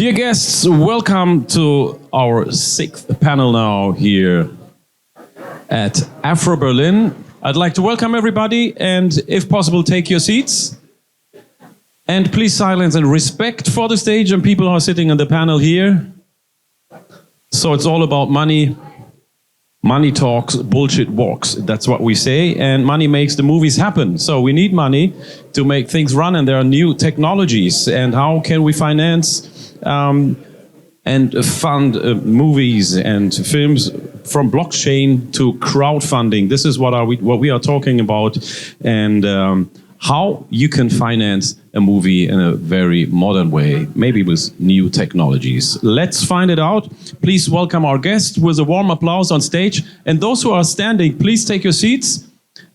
Dear guests, welcome to our 6th panel now here at Afro Berlin. I'd like to welcome everybody and, if possible, take your seats. And please silence and respect for the stage and people who are sitting on the panel here. So it's all about money. Money talks, bullshit walks. That's what we say. And money makes the movies happen. So we need money to make things run. And there are new technologies. And how can we finance and fund movies and films from blockchain to crowdfunding? This is what we are talking about. And how you can finance a movie in a very modern way, maybe with new technologies. Let's find it out. Please welcome our guest with a warm applause on stage. And those who are standing, please take your seats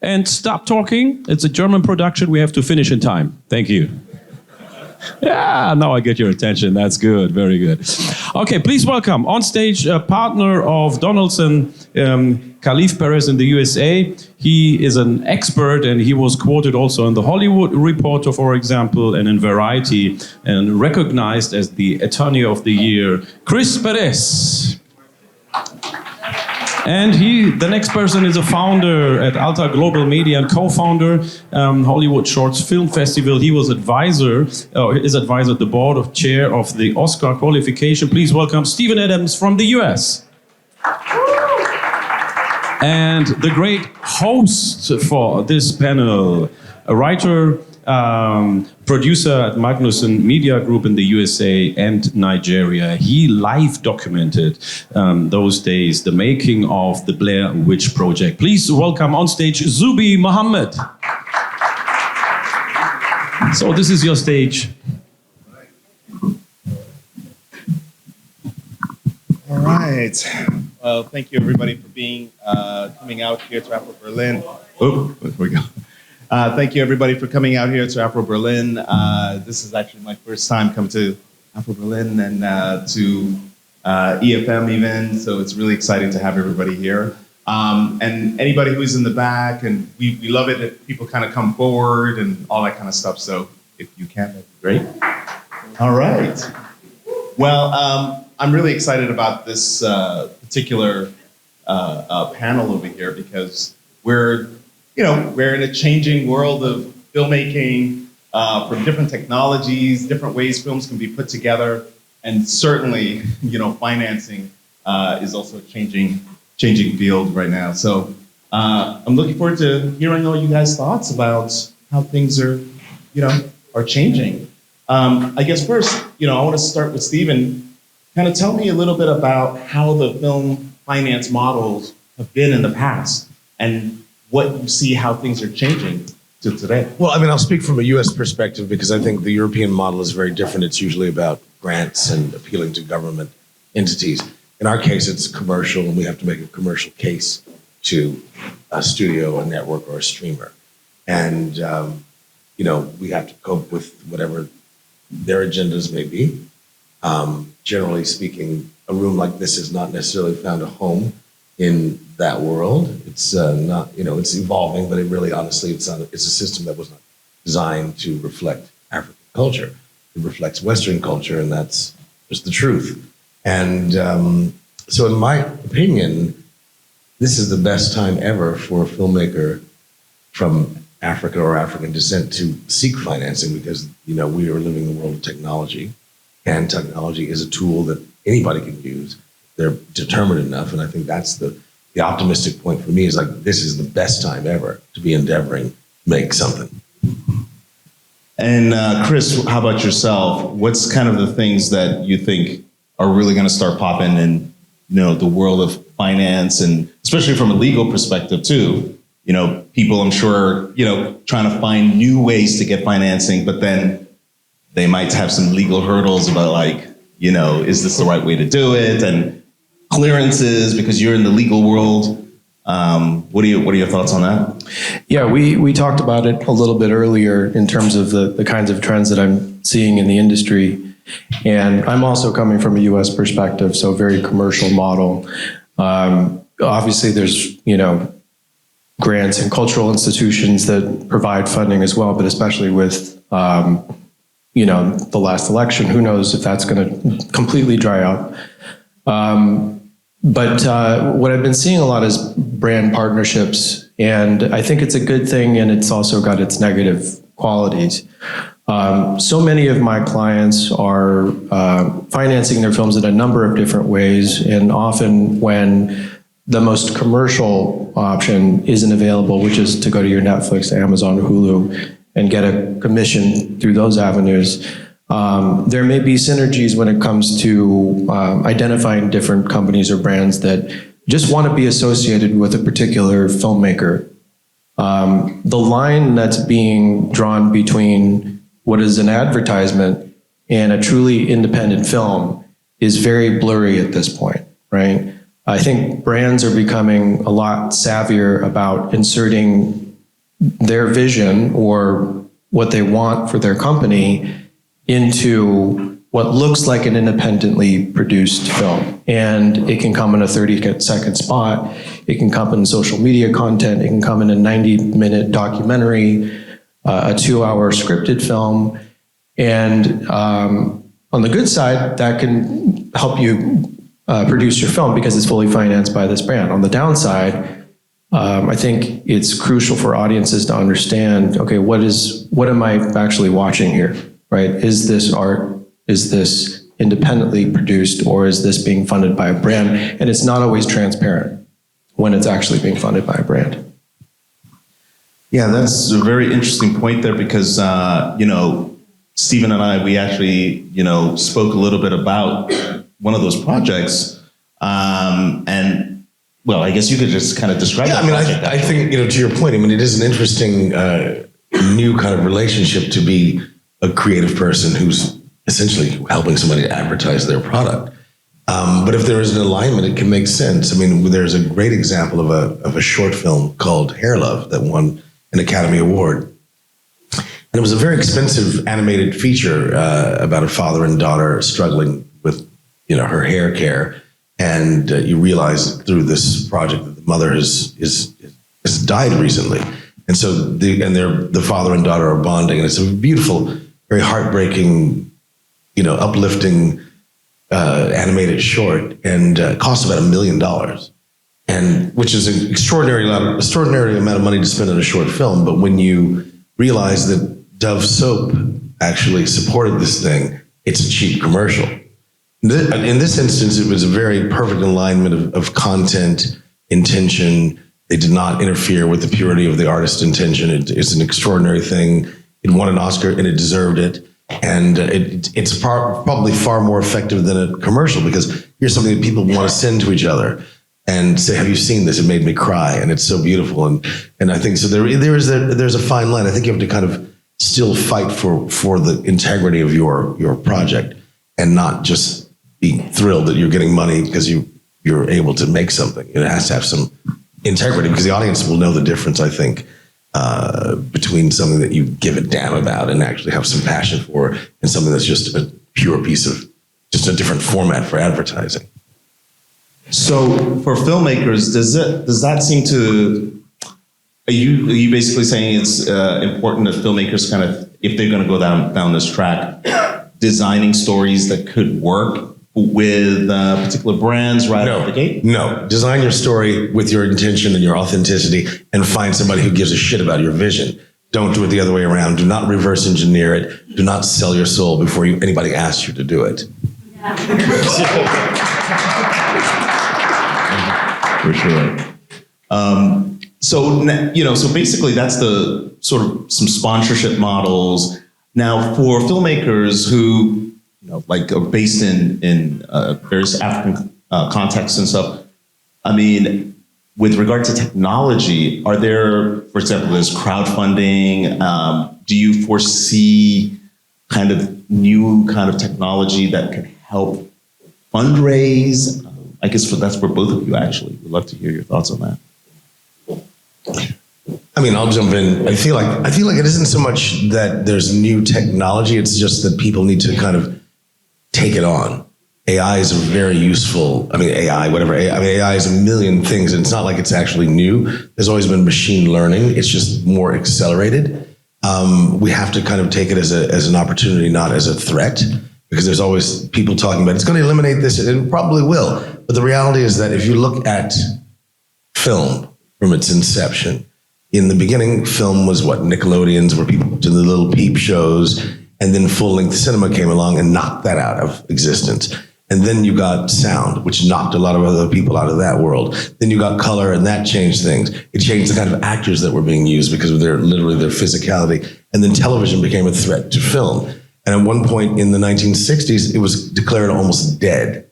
and stop talking. It's a German production. We have to finish in time. Thank you. Yeah, now I get your attention. That's good. Very good. Okay, please welcome on stage a partner of Donaldson, Callif, Perez in the USA. He is an expert and he was quoted also in the Hollywood Reporter, for example, and in Variety, and recognized as the Attorney of the Year, Perez. And the next person is a founder at Alta Global Media and co-founder, HollyShorts Film Festival. He was is advisor at the board of chair of the Oscar qualification. Please welcome Stephen Adams from the US. And the great host for this panel, a writer, producer at Magnussen Media Group in the USA and Nigeria. He live documented those days, the making of the Blair Witch Project. Please welcome on stage Zubi Mohammed. So this is your stage. All right. Well, thank you everybody for coming out here to Afro Berlin. Oh, there we go. Thank you, everybody, for coming out here to Afro Berlin. This is actually my first time coming to Afro Berlin and to EFM even, so it's really exciting to have everybody here. And anybody who's in the back, and we love it if people kind of come forward and all that kind of stuff, so if you can, that'd be great. All right. Well, I'm really excited about this particular panel over here because we're in a changing world of filmmaking, from different technologies, different ways films can be put together, and certainly, financing is also a changing field right now. So I'm looking forward to hearing all you guys' thoughts about how things are changing. I guess first, I want to start with Stephen. Kind of tell me a little bit about how the film finance models have been in the past and what you see how things are changing to today. Well, I'll speak from a U.S. perspective because I think the European model is very different. It's usually about grants and appealing to government entities. In our case, it's commercial, and we have to make a commercial case to a studio, a network, or a streamer. And, we have to cope with whatever their agendas may be. Generally speaking, a room like this has not necessarily found a home in that world. It's not, it's evolving, but it really, honestly, it's a system that was not designed to reflect African culture. It reflects Western culture, and that's just the truth. And so in my opinion, this is the best time ever for a filmmaker from Africa or African descent to seek financing because, we are living in the world of technology, and technology is a tool that anybody can use. They're determined enough, and I think that's the optimistic point for me is like, this is the best time ever to be endeavoring to make something. And Chris, how about yourself? What's kind of the things that you think are really going to start popping in, the world of finance, and especially from a legal perspective too? People, I'm sure, trying to find new ways to get financing, but then they might have some legal hurdles about is this the right way to do it? And clearances, because you're in the legal world. What are your thoughts on that? Yeah, we talked about it a little bit earlier in terms of the kinds of trends that I'm seeing in the industry. And I'm also coming from a US perspective, so very commercial model. Obviously there's, grants and cultural institutions that provide funding as well, but especially with the last election. Who knows if that's going to completely dry up. But what I've been seeing a lot is brand partnerships, and I think it's a good thing, and it's also got its negative qualities. So many of my clients are financing their films in a number of different ways, and often when the most commercial option isn't available, which is to go to your Netflix, Amazon, Hulu, and get a commission through those avenues, there may be synergies when it comes to identifying different companies or brands that just want to be associated with a particular filmmaker. The line that's being drawn between what is an advertisement and a truly independent film is very blurry at this point, right? I think brands are becoming a lot savvier about inserting their vision or what they want for their company into what looks like an independently produced film. And it can come in a 30-second spot. It can come in social media content. It can come in a 90-minute documentary, a 2-hour scripted film. And on the good side, that can help you produce your film because it's fully financed by this brand. On the downside, I think it's crucial for audiences to understand, okay, what am I actually watching here, right? Is this art? Is this independently produced, or is this being funded by a brand? And it's not always transparent when it's actually being funded by a brand. Yeah, that's a very interesting point there because, Stephen and I, we actually, spoke a little bit about one of those projects. And, well, I guess you could just kind of describe that. Yeah, I think, to your point, it is an interesting new kind of relationship to be a creative person who's essentially helping somebody to advertise their product. But if there is an alignment, it can make sense. There's a great example of a short film called Hair Love that won an Academy Award. And it was a very expensive animated feature about a father and daughter struggling with, her hair care. And you realize through this project that the mother has died recently. And so the father and daughter are bonding. And it's a beautiful, very heartbreaking, uplifting animated short, and cost about $1 million. And which is an extraordinary amount of money to spend on a short film. But when you realize that Dove Soap actually supported this thing, it's a cheap commercial. In this instance, it was a very perfect alignment of content, intention. They did not interfere with the purity of the artist's intention. It's an extraordinary thing. It won an Oscar and it deserved it. And it's probably far more effective than a commercial, because here's something that people want to send to each other and say, have you seen this? It made me cry. And it's so beautiful. And I think so there's a fine line. I think you have to kind of still fight for the integrity of your project and not just be thrilled that you're getting money because you're able to make something. It has to have some integrity, because the audience will know the difference, I think, between something that you give a damn about and actually have some passion for, and something that's just a pure piece of, just a different format for advertising. So for filmmakers, does that seem to, are you basically saying it's important that filmmakers kind of, if they're going to go down this track, designing stories that could work with particular brands right out of the gate? No. Design your story with your intention and your authenticity, and find somebody who gives a shit about your vision. Don't do it the other way around. Do not reverse engineer it. Do not sell your soul before anybody asks you to do it. For sure. So basically that's the sort of some sponsorship models. Now for filmmakers who, like are based in various African contexts and stuff, with regard to technology, are there, for example, there's crowdfunding. Do you foresee kind of new kind of technology that can help fundraise? I guess that's for both of you, actually. We'd love to hear your thoughts on that. I'll jump in. I feel like it isn't so much that there's new technology. It's just that people need to kind of take it on. AI is a very useful, AI is a million things, and it's not like it's actually new. There's always been machine learning. It's just more accelerated. we have to kind of take it as an opportunity, not as a threat, because there's always people talking about it's going to eliminate this, and it probably will. But the reality is that if you look at film from its inception, in the beginning, film was what Nickelodeons, where people did the little peep shows, and then full-length cinema came along and knocked that out of existence. And then you got sound, which knocked a lot of other people out of that world. Then you got color, and that changed things. It changed the kind of actors that were being used because of their physicality. And then television became a threat to film. And at one point in the 1960s, it was declared almost dead.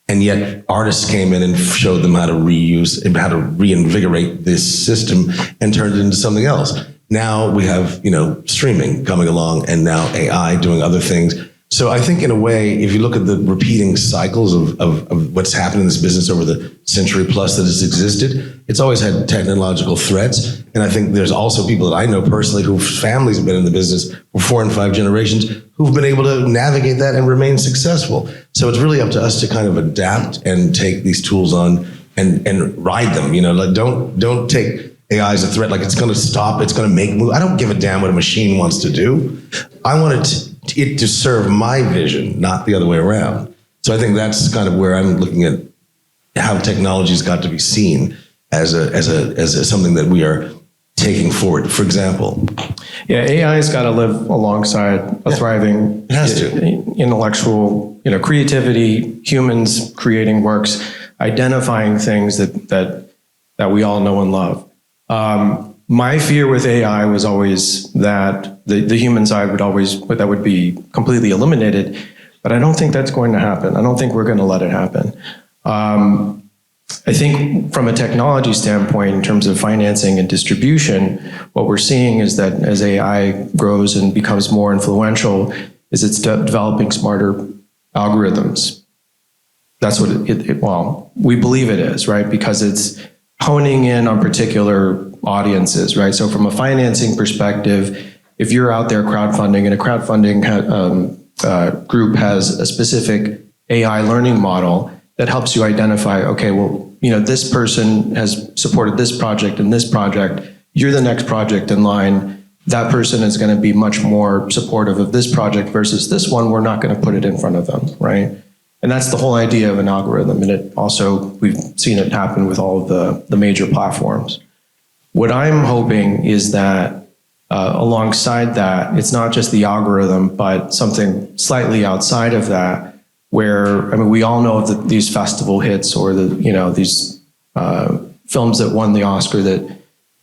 And yet artists came in and showed them how to reuse and how to reinvigorate this system and turned it into something else. Now we have, streaming coming along, and now AI doing other things. So I think in a way, if you look at the repeating cycles of what's happened in this business over the century plus that it's existed, it's always had technological threats. And I think there's also people that I know personally whose families have been in the business for 4 and 5 generations who've been able to navigate that and remain successful. So it's really up to us to kind of adapt and take these tools on and ride them. Like don't take AI as a threat, like it's going to stop, it's going to make move. I don't give a damn what a machine wants to do. I want it to serve my vision, not the other way around. So I think that's kind of where I'm looking at how technology's got to be seen as something that we are taking forward. For example, AI's got to live alongside a thriving intellectual, creativity, humans creating works, identifying things that we all know and love. My fear with AI was always that the human side would be completely eliminated, but I don't think that's going to happen. I don't think we're going to let it happen. I think from a technology standpoint, in terms of financing and distribution, what we're seeing is that as AI grows and becomes more influential, is it's developing smarter algorithms. That's what we believe it is, right? Because it's honing in on particular audiences, right? So from a financing perspective, if you're out there crowdfunding and a crowdfunding group has a specific AI learning model that helps you identify, okay, well, this person has supported this project and this project, you're the next project in line. That person is going to be much more supportive of this project versus this one. We're not going to put it in front of them, right? And that's the whole idea of an algorithm. And it also, we've seen it happen with all of the major platforms. What I'm hoping is that alongside that, it's not just the algorithm, but something slightly outside of that, where, we all know of these festival hits or these films that won the Oscar that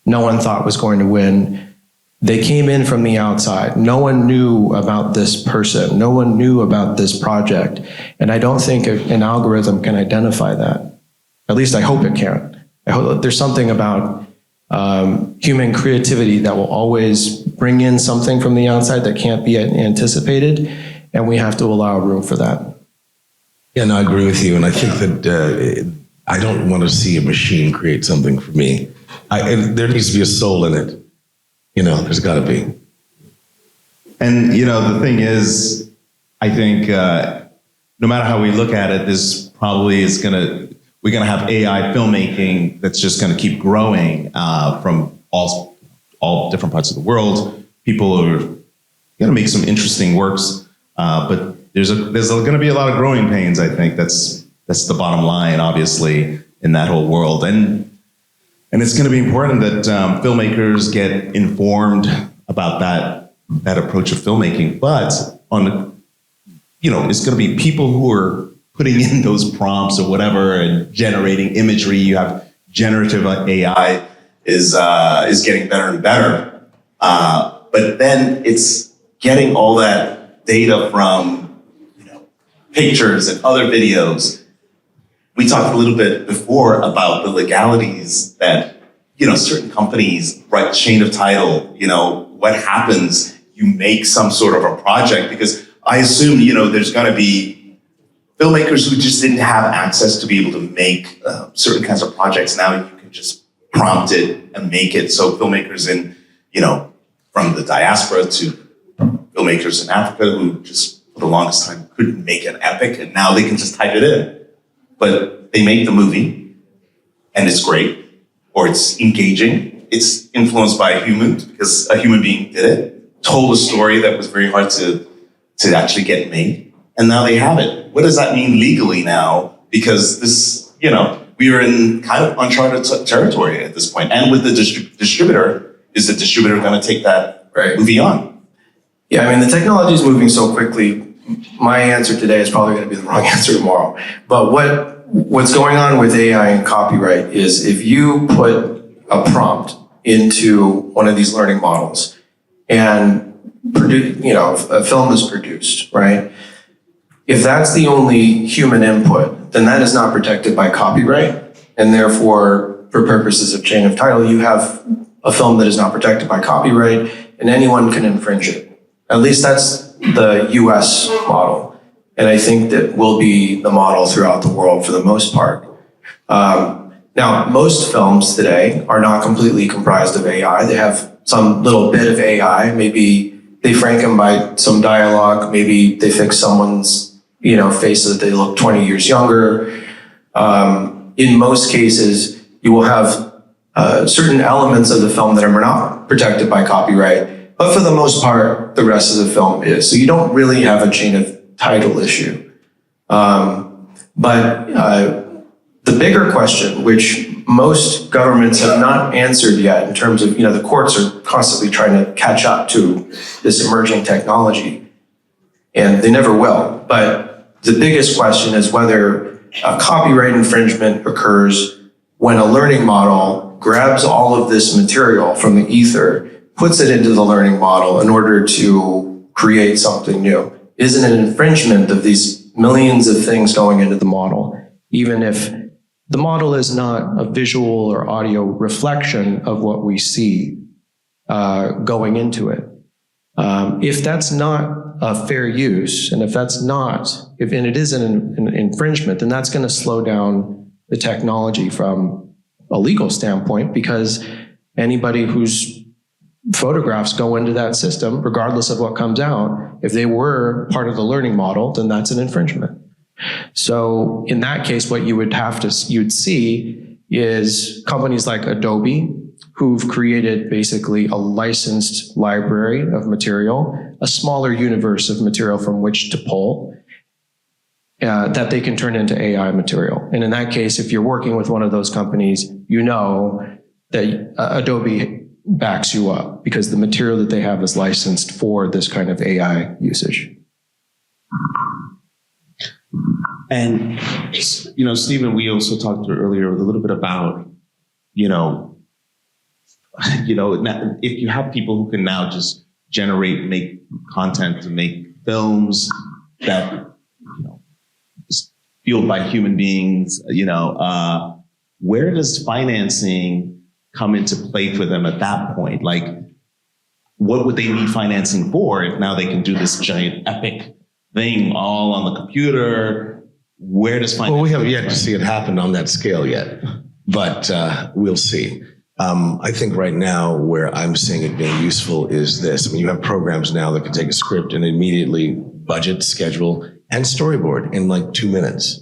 no one thought was going to win. They came in from the outside. No one knew about this person. No one knew about this project. And I don't think an algorithm can identify that. At least I hope it can. I hope that there's something about human creativity that will always bring in something from the outside that can't be anticipated. And we have to allow room for that. Yeah, no, I agree with you. And I think that I don't want to see a machine create something for me. There needs to be a soul in it. There's got to be. And, the thing is, I think no matter how we look at it, this probably we're going to have AI filmmaking that's just going to keep growing from all different parts of the world. People are going to make some interesting works, but there's going to be a lot of growing pains, I think. That's the bottom line, obviously, in that whole world. And it's going to be important that filmmakers get informed about that approach of filmmaking. But it's going to be people who are putting in those prompts or whatever and generating imagery. You have generative AI is getting better and better. But then it's getting all that data from pictures and other videos. We talked a little bit before about the legalities that, certain companies write chain of title, what happens, you make some sort of a project, because I assume, there's going to be filmmakers who just didn't have access to be able to make certain kinds of projects. Now you can just prompt it and make it. So filmmakers in, from the diaspora to filmmakers in Africa who just for the longest time couldn't make an epic, and now they can just type it in. But they make the movie, and it's great, or it's engaging. it's influenced by a human because a human being did it, told a story that was very hard to actually get made. And now they have it. What does that mean legally now? Because this, we are in kind of uncharted territory at this point. And with the distributor, is the distributor going to take that movie on? Yeah, I mean, the technology is moving so quickly. My answer today is probably going to be the wrong answer tomorrow. But what's going on with AI and copyright is if you put a prompt into one of these learning models and a film is produced, right? If that's the only human input, then that is not protected by copyright. And therefore, for purposes of chain of title, you have a film that is not protected by copyright and anyone can infringe it. At least that's the US model. And I think that will be the model throughout the world for the most part. Now, most films today are not completely comprised of AI. They have some little bit of AI. Maybe they frank them by some dialogue. Maybe they fix someone's face so that they look 20 years younger. In most cases, you will have certain elements of the film that are not protected by copyright, but for the most part, the rest of the film is. So you don't really have a chain of title issue. But the bigger question, which most governments have not answered yet in terms of, the courts are constantly trying to catch up to this emerging technology, and they never will. But the biggest question is whether a copyright infringement occurs when a learning model grabs all of this material from the ether, puts it into the learning model in order to create something new. Is it an infringement of these millions of things going into the model, even if the model is not a visual or audio reflection of what we see going into it? If that's not a fair use, and if it is an infringement, then that's going to slow down the technology from a legal standpoint, because anybody whose photographs go into that system, regardless of what comes out, if they were part of the learning model, then that's an infringement. So in that case, what you'd see is companies like Adobe, who've created basically a licensed library of material, a smaller universe of material from which to pull, that they can turn into AI material. And in that case, if you're working with one of those companies, you know that Adobe backs you up because the material that they have is licensed for this kind of AI usage. And, Stephen, we also talked earlier a little bit about, if you have people who can now just make content to make films that, is fueled by human beings, where does financing come into play for them at that point? Like, what would they need financing for if now they can do this giant epic thing all on the computer? Where does financing? Well, we haven't yet to see it happen on that scale yet, but we'll see. I think right now where I'm seeing it being useful is this. I mean, you have programs now that can take a script and immediately budget, schedule, and storyboard in like 2 minutes.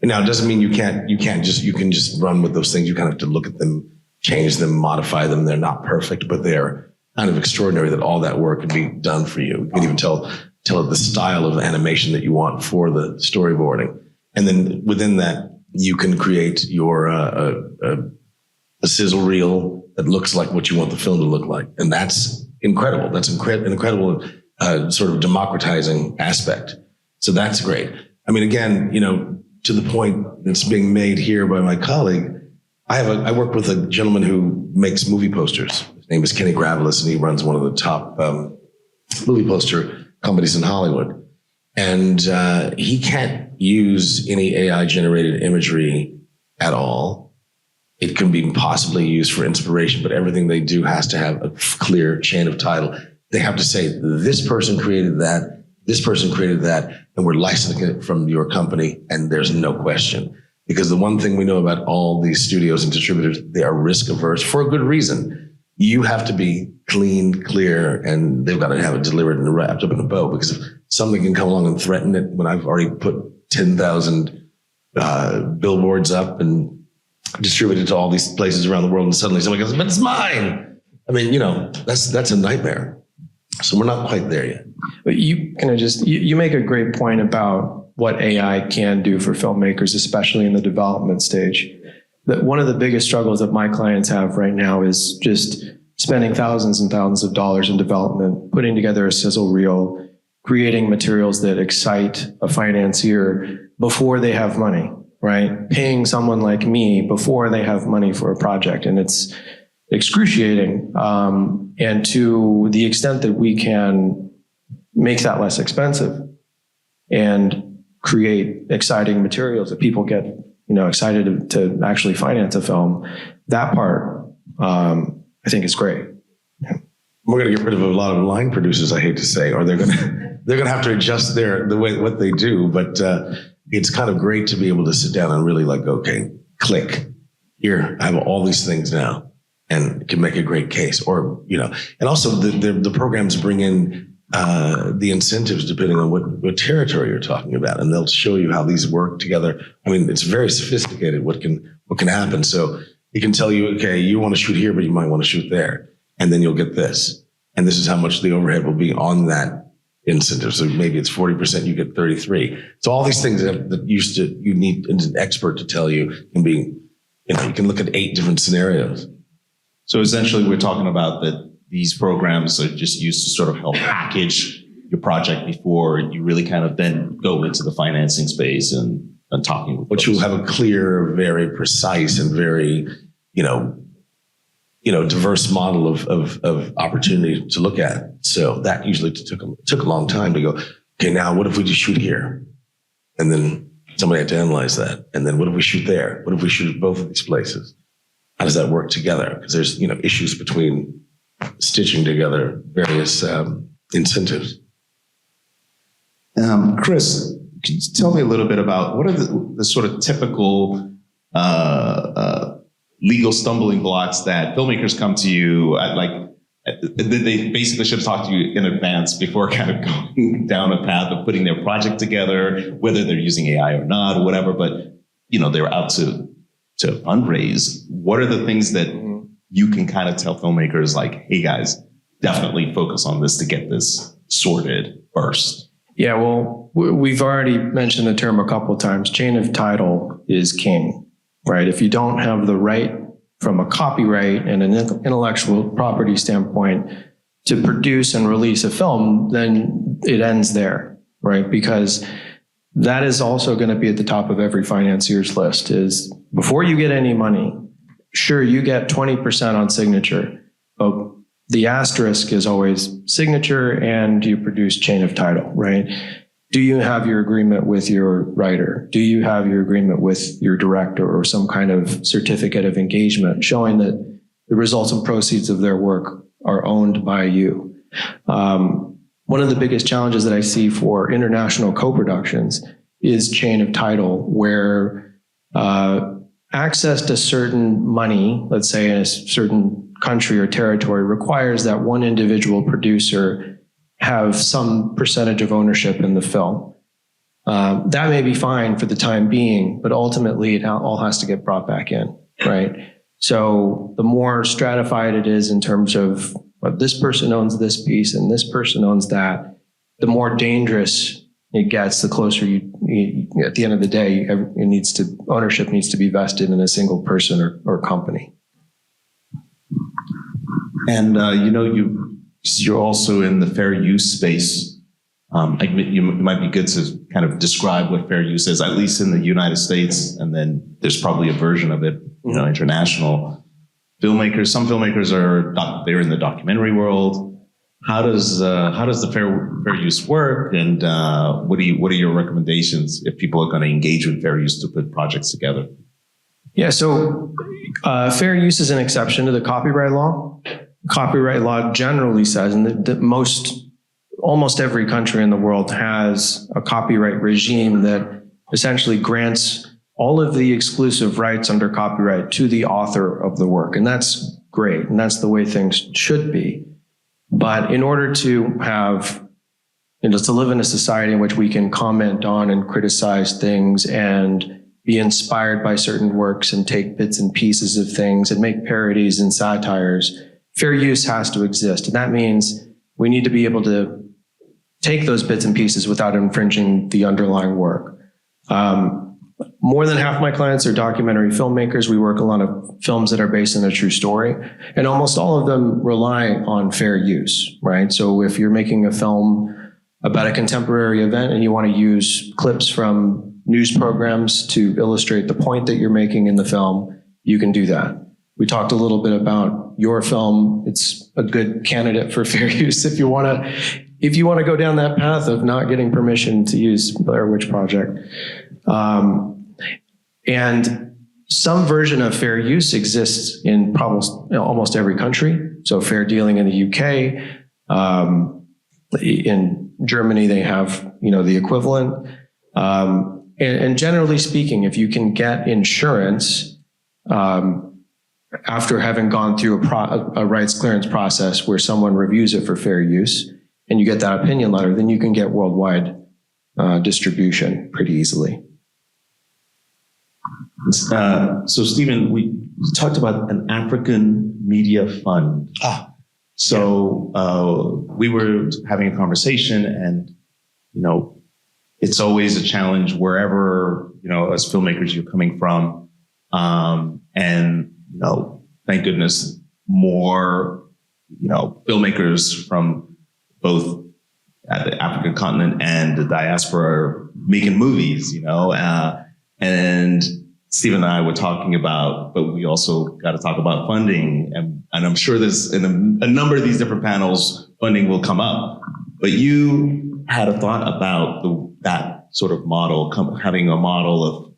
Now, it doesn't mean you can just run with those things. You kind of have to look at them, change them, modify them. They're not perfect, but they're kind of extraordinary that all that work can be done for you. You can even tell it the style of animation that you want for the storyboarding. And then within that, you can create your a sizzle reel that looks like what you want the film to look like. And that's incredible. That's an incredible sort of democratizing aspect. So that's great. I mean, again, to the point that's being made here by my colleague, I work with a gentleman who makes movie posters. His name is Kenny Gravelis, and he runs one of the top movie poster companies in Hollywood. And he can't use any AI-generated imagery at all. It can be possibly used for inspiration, but everything they do has to have a clear chain of title. They have to say, this person created that, this person created that, and we're licensing it from your company, and there's no question. Because the one thing we know about all these studios and distributors, they are risk averse for a good reason. You have to be clean, clear, and they've got to have it delivered and wrapped up in a bow, because if something can come along and threaten it when I've already put 10,000 billboards up and distributed to all these places around the world, and suddenly somebody goes, but it's mine. I mean, that's a nightmare. So we're not quite there yet. But you make a great point about what AI can do for filmmakers, especially in the development stage. That one of the biggest struggles that my clients have right now is just spending thousands and thousands of dollars in development, putting together a sizzle reel, creating materials that excite a financier before they have money, right? Paying someone like me before they have money for a project. And it's excruciating. And to the extent that we can make that less expensive and create exciting materials that people get, excited to actually finance a film, that part, I think is great. We're going to get rid of a lot of line producers, I hate to say, or they're going to have to adjust what they do. But it's kind of great to be able to sit down and really okay, click here. I have all these things now, and can make a great case. Or and also the programs bring in the incentives depending on what territory you're talking about, and they'll show you how these work together. I mean, it's very sophisticated what can happen. So it can tell you, okay, you want to shoot here, but you might want to shoot there, and then you'll get this, and this is how much the overhead will be on that incentive. So maybe it's 40%, you get 33. So all these things that you need an expert to tell you can be, you can look at 8 different scenarios. So essentially, we're talking about that these programs are just used to sort of help package your project before you really kind of then go into the financing space and talking with But folks. you'll have a clear, very precise and very, diverse model of opportunity to look at. So that usually took a long time to go, okay, now what if we just shoot here? And then somebody had to analyze that. And then what if we shoot there? What if we shoot at both of these places? How does that work together? Because there's, issues between stitching together various incentives. Chris, can you tell me a little bit about what are the sort of typical legal stumbling blocks that filmmakers come to you at, they basically should have talked to you in advance before kind of going down a path of putting their project together, whether they're using AI or not or whatever, but they're out to fundraise. What are the things that you can kind of tell filmmakers hey guys, definitely focus on this to get this sorted first? Yeah, well, we've already mentioned the term a couple of times. Chain of title is king, right? If you don't have the right from a copyright and an intellectual property standpoint to produce and release a film, then it ends there, right? Because that is also going to be at the top of every financier's list is before you get any money, sure, you get 20% on signature, but the asterisk is always signature and you produce chain of title, right? Do you have your agreement with your writer? Do you have your agreement with your director or some kind of certificate of engagement showing that the results and proceeds of their work are owned by you? One of the biggest challenges that I see for international co-productions is chain of title, where access to certain money, let's say in a certain country or territory, requires that one individual producer have some percentage of ownership in the film. That may be fine for the time being, but ultimately it all has to get brought back in, right? So the more stratified it is in terms of this person owns this piece and this person owns that, the more dangerous it gets, the closer you at the end of the day, ownership needs to be vested in a single person or company. And you're also in the fair use space. It might be good to kind of describe what fair use is, at least in the United States, and then there's probably a version of it, international. Some filmmakers they're in the documentary world. How does the fair use work, and what are your recommendations if people are going to engage with fair use to put projects together? Yeah, so fair use is an exception to the copyright law. Copyright law generally says, and almost every country in the world has a copyright regime that essentially grants all of the exclusive rights under copyright to the author of the work. And that's great. And that's the way things should be. But in order to have, to live in a society in which we can comment on and criticize things and, be inspired by certain works and take bits and pieces of things and make parodies and satires. Fair use has to exist. And that means we need to be able to take those bits and pieces without infringing the underlying work. More than half my clients are documentary filmmakers. We work a lot of films that are based on a true story, and almost all of them rely on fair use, right? So if you're making a film about a contemporary event and you want to use clips from news programs to illustrate the point that you're making in the film, you can do that. We talked a little bit about your film. It's a good candidate for fair use if you want to go down that path of not getting permission to use Blair Witch Project. And some version of fair use exists in probably almost every country. So fair dealing in the UK, in Germany, they have, the equivalent. And generally speaking, if you can get insurance, after having gone through a rights clearance process where someone reviews it for fair use, and you get that opinion letter, then you can get worldwide distribution pretty easily. So, Stephen, we talked about an African media fund. So we were having a conversation, and it's always a challenge wherever as filmmakers you're coming from, and thank goodness more filmmakers from both at the African continent and the diaspora are making movies, and Stephen and I were talking about, but we also got to talk about funding. And I'm sure there's in a number of these different panels, funding will come up. But you had a thought about that sort of model, having a model of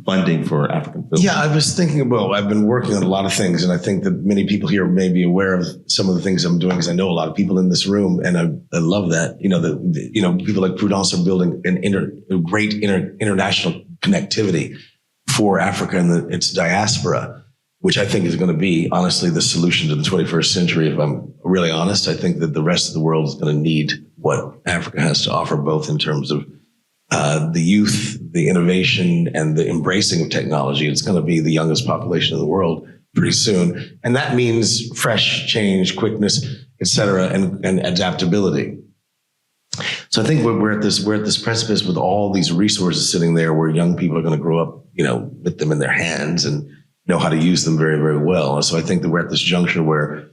funding for African films. Yeah, I was thinking about, I've been working on a lot of things, and I think that many people here may be aware of some of the things I'm doing, because I know a lot of people in this room, and I love that. People like Prudence are building a great international connectivity for Africa and its diaspora, which I think is going to be, honestly, the solution to the 21st century. If I'm really honest, I think that the rest of the world is going to need what Africa has to offer, both in terms of the youth, the innovation, and the embracing of technology. It's going to be the youngest population in the world pretty soon. And that means fresh change, quickness, et cetera, and adaptability. So I think we're at this precipice with all these resources sitting there where young people are going to grow up, with them in their hands and know how to use them very, very well. So I think that we're at this juncture where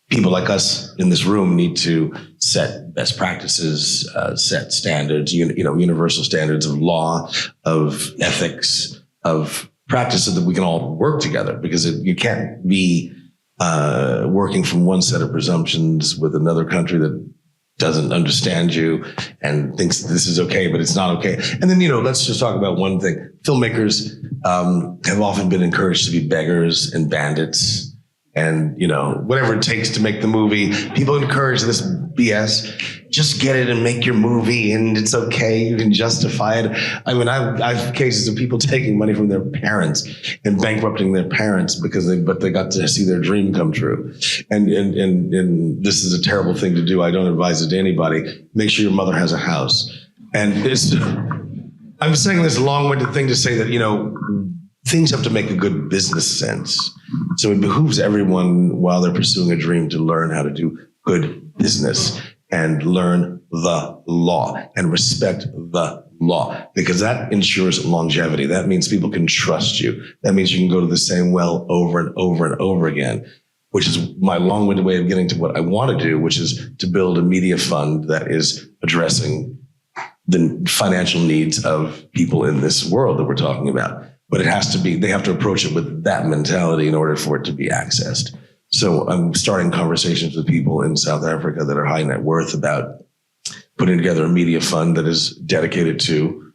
people like us in this room need to set best practices, set standards, universal standards of law, of ethics, of practices that we can all work together, because you can't be working from one set of presumptions with another country that doesn't understand you and thinks this is okay, but it's not okay. And then, let's just talk about one thing. Filmmakers have often been encouraged to be beggars and bandits and, whatever it takes to make the movie. People encourage this BS. Just get it and make your movie, and it's okay. You can justify it. I mean, I've cases of people taking money from their parents and bankrupting their parents because they got to see their dream come true. And this is a terrible thing to do. I don't advise it to anybody. Make sure your mother has a house. And I'm saying this long-winded thing to say that, things have to make a good business sense. So it behooves everyone while they're pursuing a dream to learn how to do good business and learn the law and respect the law, because that ensures longevity. That means people can trust you. That means you can go to the same well over and over and over again, which is my long-winded way of getting to what I want to do, which is to build a media fund that is addressing the financial needs of people in this world that we're talking about. But they have to approach it with that mentality in order for it to be accessed. So I'm starting conversations with people in South Africa that are high net worth about putting together a media fund that is dedicated to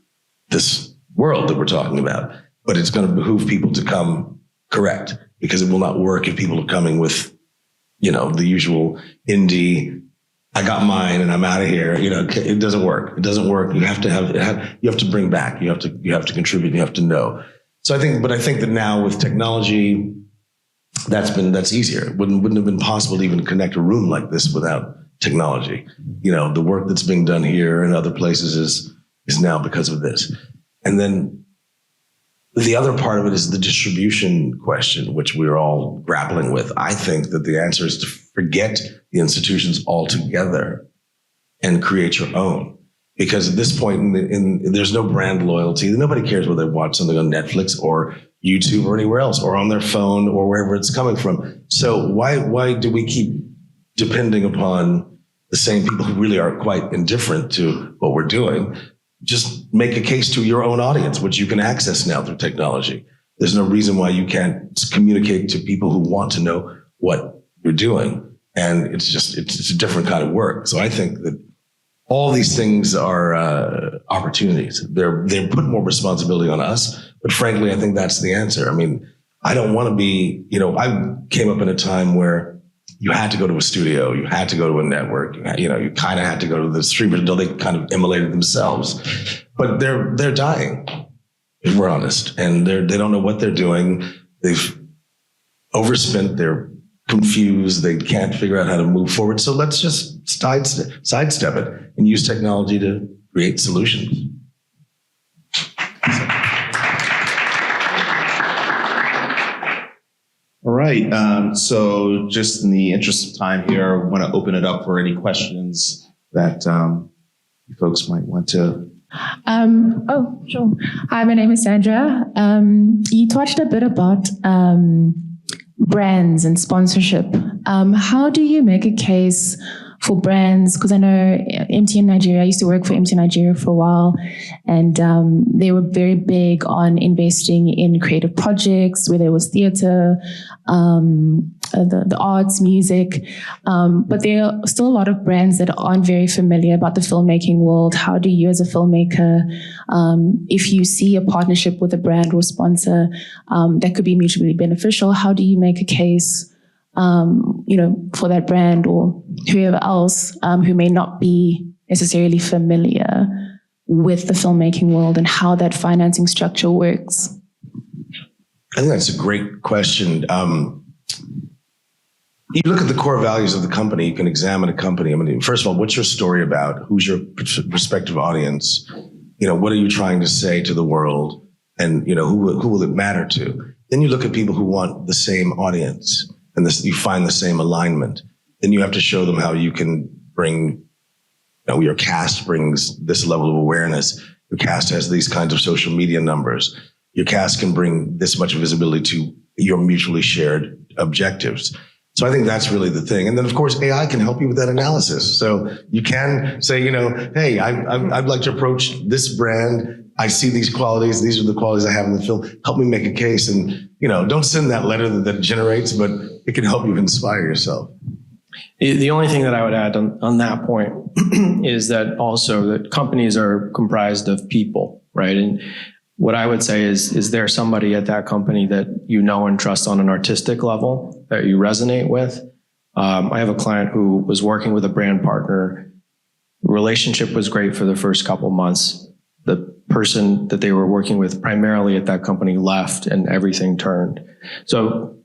this world that we're talking about. But it's going to behoove people to come correct, because it will not work if people are coming with, the usual indie, I got mine and I'm out of here. It doesn't work. It doesn't work. You have to bring back. You have to contribute. You have to know. So I think that now with technology, that's easier. It wouldn't have been possible to even connect a room like this without technology. The work that's being done here and other places is now because of this. And then The other part of it is the distribution question, which we're all grappling with. I think that the answer is to forget the institutions altogether and create your own. Because at this point, there's no brand loyalty. Nobody cares whether they watch something on Netflix or YouTube or anywhere else, or on their phone or wherever it's coming from. So why do we keep depending upon the same people who really are quite indifferent to what we're doing? Just make a case to your own audience, which you can access now through technology. There's no reason why you can't communicate to people who want to know what you're doing. And it's a different kind of work. So I think that all these things are opportunities. They're put more responsibility on us. But frankly, I think that's the answer. I mean, I don't want to be, I came up in a time where you had to go to a studio, you had to go to a network, you kind of had to go to the streamer until they kind of immolated themselves. But they're dying, if we're honest. And they don't know what they're doing. They've overspent, they're confused, they can't figure out how to move forward. So let's just sidestep it and use technology to create solutions. All right. So just in the interest of time here, I want to open it up for any questions that you folks might want to. Sure. Hi, my name is Sandra. You touched a bit about brands and sponsorship. How do you make a case for brands? Because I know MTN Nigeria, I used to work for MTN Nigeria for a while, and they were very big on investing in creative projects, whether it was theater, the arts, music, but there are still a lot of brands that aren't very familiar about the filmmaking world. How do you as a filmmaker, if you see a partnership with a brand or sponsor that could be mutually beneficial, how do you make a case for that brand or whoever else who may not be necessarily familiar with the filmmaking world and how that financing structure works? I think that's a great question. You look at the core values of the company, you can examine a company. I mean, first of all, what's your story about? Who's your prospective audience? What are you trying to say to the world? And, who will it matter to? Then you look at people who want the same audience. And you find the same alignment. Then you have to show them how you can bring, your cast brings this level of awareness. Your cast has these kinds of social media numbers. Your cast can bring this much visibility to your mutually shared objectives. So I think that's really the thing. And then, of course, AI can help you with that analysis. So you can say, hey, I'd like to approach this brand. I see these qualities. These are the qualities I have in the film. Help me make a case. And, don't send that letter that generates, but it can help you inspire yourself. The only thing that I would add on that point is that also that companies are comprised of people, right? And what I would say is there somebody at that company that you know and trust on an artistic level that you resonate with? I have a client who was working with a brand partner. The relationship was great for the first couple months. The person that they were working with primarily at that company left and everything turned. So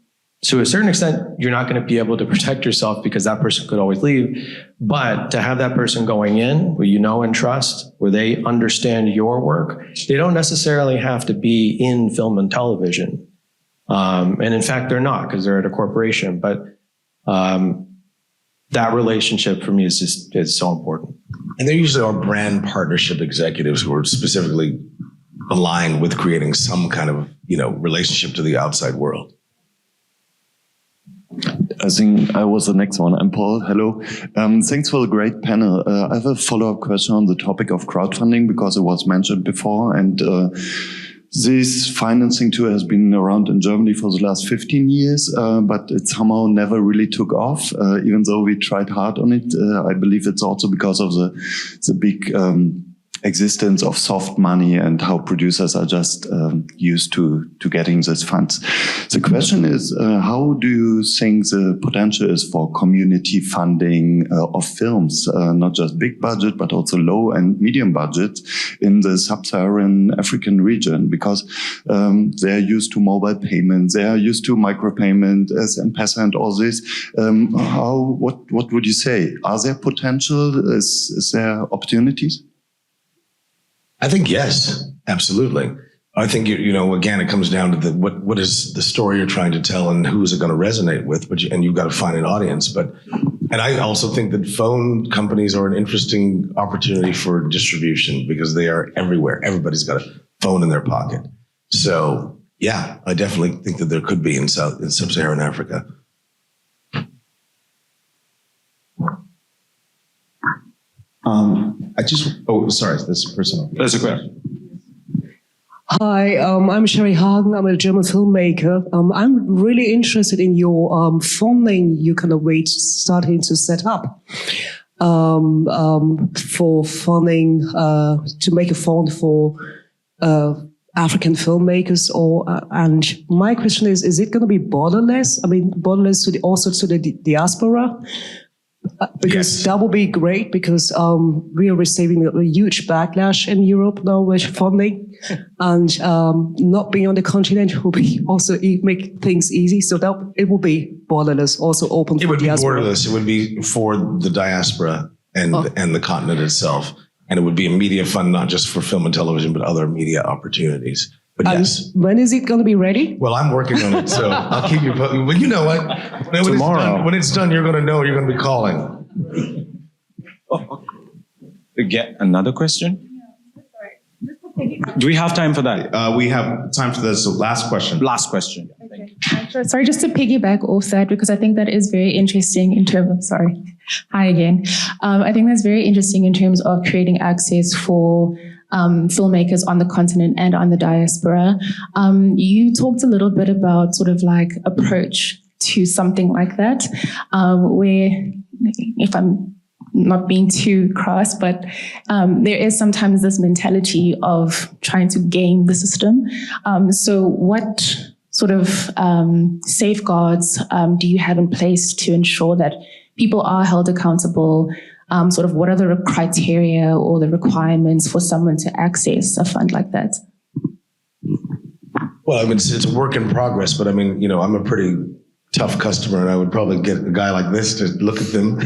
to a certain extent, you're not going to be able to protect yourself because that person could always leave. But to have that person going in where you know and trust, where they understand your work, they don't necessarily have to be in film and television. And in fact, they're not because they're at a corporation. But that relationship for me is so important. And there usually are brand partnership executives who are specifically aligned with creating some kind of, relationship to the outside world. I think I was the next one. I'm Paul. Hello. Thanks for the great panel. I have a follow-up question on the topic of crowdfunding because it was mentioned before. And this financing tool has been around in Germany for the last 15 years, but it somehow never really took off, even though we tried hard on it. I believe it's also because of the big existence of soft money and how producers are just used to getting these funds. The question is, how do you think the potential is for community funding of films, not just big budget, but also low and medium budget in the sub-Saharan African region? Because they're used to mobile payments, they are used to micropayment, as M-Pesa and all this. What would you say? Are there potential? Is there opportunities? I think yes, absolutely. I think, again, it comes down to what is the story you're trying to tell and who is it going to resonate with, and you've got to find an audience. And I also think that phone companies are an interesting opportunity for distribution because they are everywhere. Everybody's got a phone in their pocket. So yeah, I definitely think that there could be in sub-Saharan Africa. Sorry, this is personal. That's a question. Hi, I'm Sherry Hagen. I'm a German filmmaker. I'm really interested in your funding you kind of starting to set up for funding to make a fund for African filmmakers. And my question is it going to be borderless? I mean, borderless also to the diaspora. Because Yes. that would be great because we are receiving a huge backlash in Europe now with funding, and not being on the continent will be also make things easy. So that it will be borderless, also open It for would be diaspora. borderless. It would be for the diaspora and the continent itself. And it would be a media fund, not just for film and television, but other media opportunities. But And yes. when is it going to be ready? Well, I'm working on it, so I'll keep you posted. Well, you know what? Tomorrow. When it's done, you're going to know. You're going to be calling. Get another question? Do we have time for that? We have time for this last question. Last question. Sure. Sorry, just to piggyback off that, because I think that is very interesting in terms of, sorry, hi again. I think that's very interesting in terms of creating access for filmmakers on the continent and on the diaspora. You talked a little bit about sort of like approach to something like that, where, if I'm not being too crass, but there is sometimes this mentality of trying to game the system. So what sort of safeguards do you have in place to ensure that people are held accountable? Sort of what are the criteria or the requirements for someone to access a fund like that? Well, I mean, it's a work in progress, but I mean, I'm a pretty tough customer, and I would probably get a guy like this to look at them.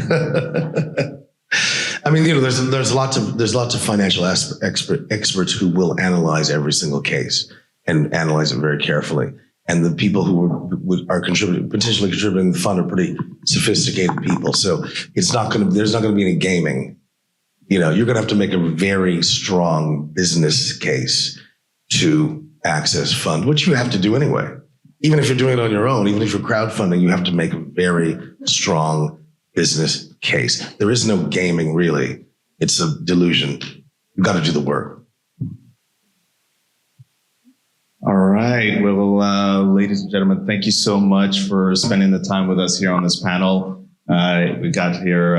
I mean, there's lots of financial experts who will analyze every single case and analyze it very carefully. And the people who are potentially contributing to the fund are pretty sophisticated people. So there's not going to be any gaming. You're going to have to make a very strong business case to access fund, which you have to do anyway. Even if you're doing it on your own, even if you're crowdfunding, you have to make a very strong business case. There is no gaming, really. It's a delusion. You've got to do the work. All right. Well, ladies and gentlemen, thank you so much for spending the time with us here on this panel. We got here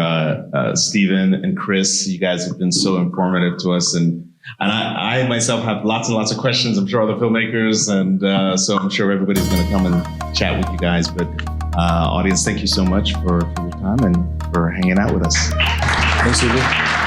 Stephen and Chris. You guys have been so informative to us, and I myself have lots and lots of questions. I'm sure other filmmakers, and so I'm sure everybody's going to come and chat with you guys. But audience, thank you so much for your time and for hanging out with us. Thanks, Zubi.